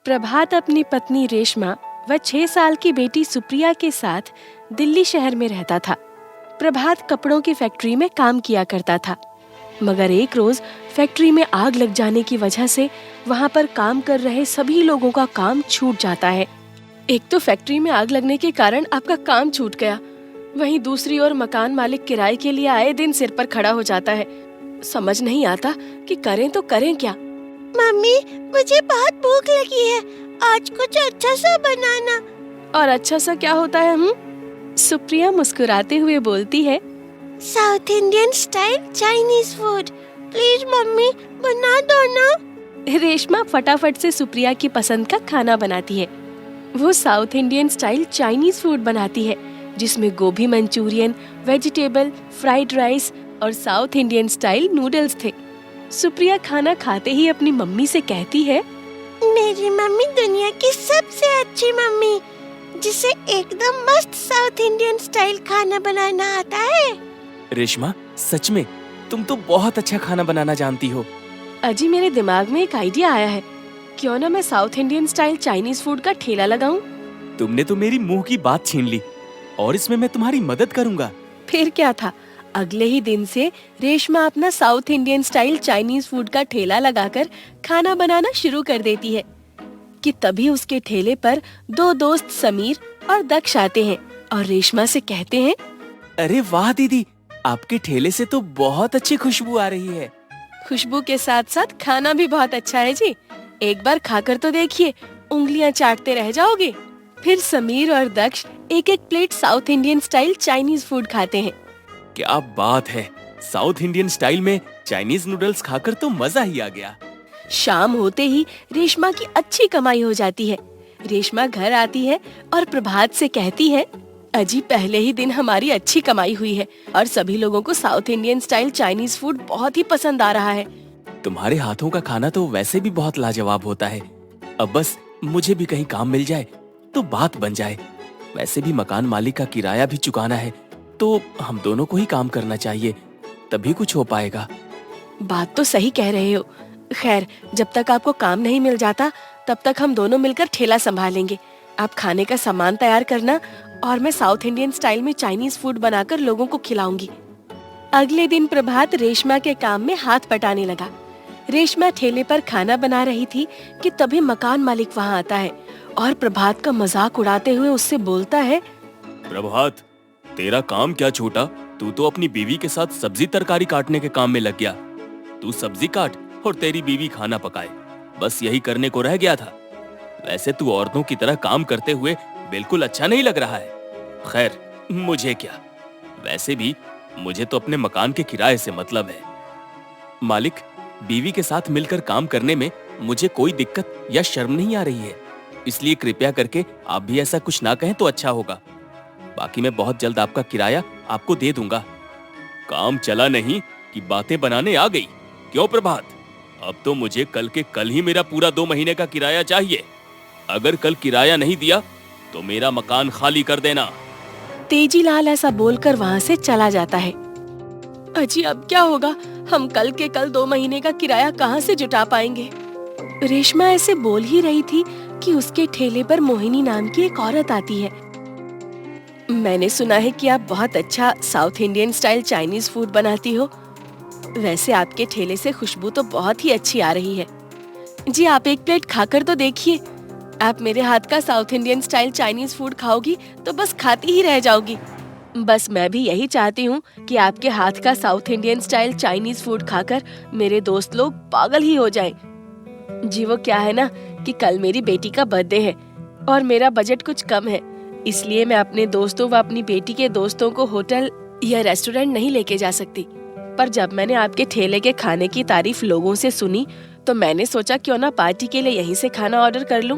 प्रभात अपनी पत्नी रेशमा व 6 साल की बेटी सुप्रिया के साथ दिल्ली शहर में रहता था। प्रभात कपड़ों की फैक्ट्री में काम किया करता था, मगर एक रोज फैक्ट्री में आग लग जाने की वजह से वहाँ पर काम कर रहे सभी लोगों का काम छूट जाता है। एक तो फैक्ट्री में आग लगने के कारण आपका काम छूट गया, वहीं दूसरी ओर मकान मालिक किराए के लिए आए दिन सिर पर खड़ा हो जाता है। समझ नहीं आता कि करें तो करें क्या। मम्मी, मुझे बहुत भूख लगी है, आज कुछ अच्छा सा बनाना। और अच्छा सा क्या होता है? सुप्रिया मुस्कुराते हुए बोलती है, south Indian style Chinese food, please mummy बना दो ना। रेशमा फटाफट से सुप्रिया की पसंद का खाना बनाती है। वो south Indian style Chinese food बनाती है, जिसमें गोभी मंचूरियन, वेजिटेबल, फ्राइड राइस और साउथ इंडियन स्टाइल नूडल्स थे। सुप्रिया खाना खाते ही अपनी मम्मी से कहती है, मेरी मम्मी दुनिया की सबसे अच्छी मम्मी, जिसे एकदम मस्त साउथ इंडियन स्टाइल खाना बनाना आता है। रेशमा, सच में तुम तो बहुत अच्छा खाना बनाना जानती हो। अजी, मेरे दिमाग में एक आइडिया आया है, क्यों ना मैं south Indian style Chinese food का ठेला लगाऊं? तुमने तो मेरी मुंह की बात छीन ली, और इसमें मैं तुम्हारी मदद करूंगा। फिर क्या था, अगले ही दिन से रेशमा अपना south Indian style Chinese food का ठेला लगाकर खाना बनाना शुरू कर देती है कि तभी उसके ठेले पर 2 दोस्त समीर और दक्ष आते हैं और रेशमा से कहते हैं, अरे वाह दीदी, आपके ठेले से तो बहुत अच्छी खुशबू आ रही है। खुशबू के साथ साथ खाना भी बहुत अच्छा है जी, एक बार खाकर तो देखिए, उंगलियां चाटते रह जाओगे। फिर समीर और दक्ष एक एक plate south Indian style Chinese food खाते हैं। क्या बात है, साउथ इंडियन स्टाइल में चाइनीज नूडल्स खाकर तो मजा ही आ गया। शाम होते ही रेशमा की अच्छी कमाई हो जाती है। रेशमा घर आती है और प्रभात से कहती है, अजी पहले ही दिन हमारी अच्छी कमाई हुई है और सभी लोगों को south Indian style Chinese food बहुत ही पसंद आ रहा है। तुम्हारे हाथों का खाना तो वैसे भी बहुत लाजवाब होता है, अब बस मुझे भी कहीं काम मिल जाए तो बात बन जाए। वैसे भी मकान मालिक का किराया भी चुकाना है, तो हम दोनों को ही काम करना चाहिए, तभी कुछ हो पाएगा। बात तो सही कह रहे हो। खैर, जब तक आपको काम नहीं मिल जाता तब तक हम दोनों मिलकर ठेला संभालेंगे। आप खाने का सामान तैयार करना और मैं साउथ इंडियन स्टाइल में चाइनीज फूड बनाकर लोगों को खिलाऊंगी। अगले दिन प्रभात रेशमा के काम में हाथ बटाने लगा। रेशमा ठेले पर खाना बना रही थी कि तभी मकान मालिक वहाँ आता है और प्रभात का मजाक उड़ाते हुए उससे बोलता है, प्रभात, तेरा काम क्या छूटा? तू तो अपनी बीवी के साथ सब्जी तरकारी काटने के काम में लग गया। तू सब्जी काट और तेरी बीवी खाना पकाए, बस यही करने को रह गया था। वैसे तू औरतों की तरह काम करते हुए बिल्कुल अच्छा नहीं लग रहा है। खैर, मुझे क्या, वैसे भी मुझे तो अपने मकान के किराए से मतलब है। मालिक, बीवी के साथ मिलकर काम करने में मुझे कोई दिक्कत या शर्म नहीं आ रही है, इसलिए कृपया करके आप भी ऐसा कुछ ना कहें तो अच्छा होगा। बाकी मैं बहुत जल्द आपका किराया आपको दे दूंगा। काम चला नहीं कि बातें बनाने आ गई। क्यों प्रभात, अब तो मुझे कल के कल ही मेरा पूरा 2 महीने का किराया चाहिए। अगर कल किराया नहीं दिया तो मेरा मकान खाली कर देना। तेजीलाल ऐसा बोलकर वहाँ से चला जाता है। अजी, अब क्या होगा? हम कल के कल 2 महीने का किराया कहाँ से जुटा पाएंगे? रेशमा ऐसे बोल ही रही थी कि उसके ठेले पर मोहिनी नाम की एक औरत आती है। मैंने सुना है कि आप बहुत अच्छा south Indian style Chinese food बनाती हो। वैसे आपके ठेले से खुशबू तो बहुत ही अच्छी आ रही है। जी, आप एक प्लेट खाकर तो देखिए। आप मेरे हाथ का south Indian style Chinese food खाओगी तो बस खाती ही रह जाओगी। बस मैं भी यही चाहती हूँ कि आपके हाथ का south Indian style Chinese food खाकर मेरे दोस्त लोग पागल ही हो जाएं। जी, वो क्या है ना कि कल मेरी बेटी का बर्थडे है और मेरा बजट कुछ कम है, इसलिए मैं अपने दोस्तों व अपनी बेटी के दोस्तों को होटल या रेस्टोरेंट नहीं लेके जा सकती। पर जब मैंने आपके ठेले के खाने की तारीफ लोगों से सुनी तो मैंने सोचा क्यों ना पार्टी के लिए यहीं से खाना ऑर्डर कर लूं।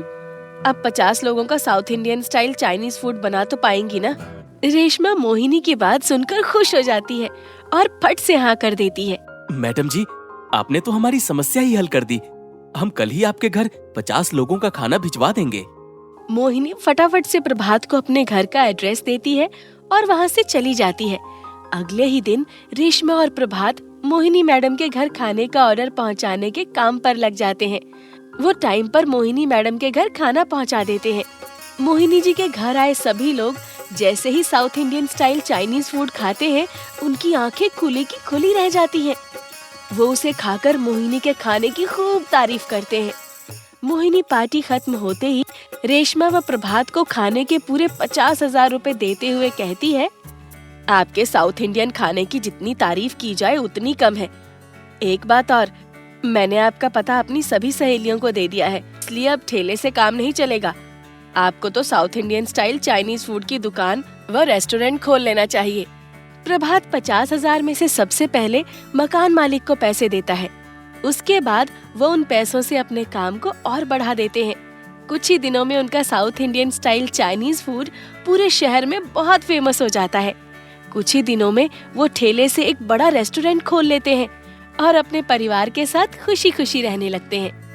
अब 50 लोगों का south Indian style Chinese food बना तो पाएंगी ना? रेशमा मोहिनी की बात सुनकर खुश हो जाती है और फट से हाँ कर देती है। मैडम जी, आपने तो हमारी समस्या ही हल कर दी। हम कल ही आपके घर 50 लोगों का खाना भिजवा देंगे। मोहिनी फटाफट से प्रभात को अपने घर का एड्रेस देती है और वहाँ से चली जाती है। अगले ही दिन रेशमा और प्रभात मोहिनी मैडम के घर खाने का ऑर्डर पहुँचाने के काम पर लग जाते हैं। वो टाइम पर मोहिनी मैडम के घर खाना पहुंचा देते हैं। मोहिनी जी के घर आए सभी लोग जैसे ही south Indian style Chinese food खाते हैं, उनकी आंखें खुली की खुली रह जाती हैं। वो उसे खाकर मोहिनी के खाने की खूब तारीफ करते हैं। मोहिनी पार्टी खत्म होते ही रेशमा व प्रभात को खाने के पूरे 50,000 रुपए देते हुए कहती है, आपके साउथ इंडियन खाने की जितनी तारीफ की जाए उतनी कम है। एक बात और, मैंने आपका पता अपनी सभी सहेलियों को दे दिया है, इसलिए अब ठेले से काम नहीं चलेगा। आपको तो south Indian style Chinese food की दुकान व रेस्टोरेंट खोल लेना चाहिए। प्रभात 50,000 में से सबसे पहले मकान मालिक को पैसे देता है। उसके बाद वो उन पैसों से अपने काम को और बढ़ा देते हैं। कुछ ही दिनों में उनका south Indian style Chinese food पूरे शहर में बहुत फेमस हो जाता है। कुछ ही दिनों में वो ठेले से एक बड़ा रेस्टोरेंट खोल लेते हैं और अपने परिवार के साथ खुशी खुशी रहने लगते हैं।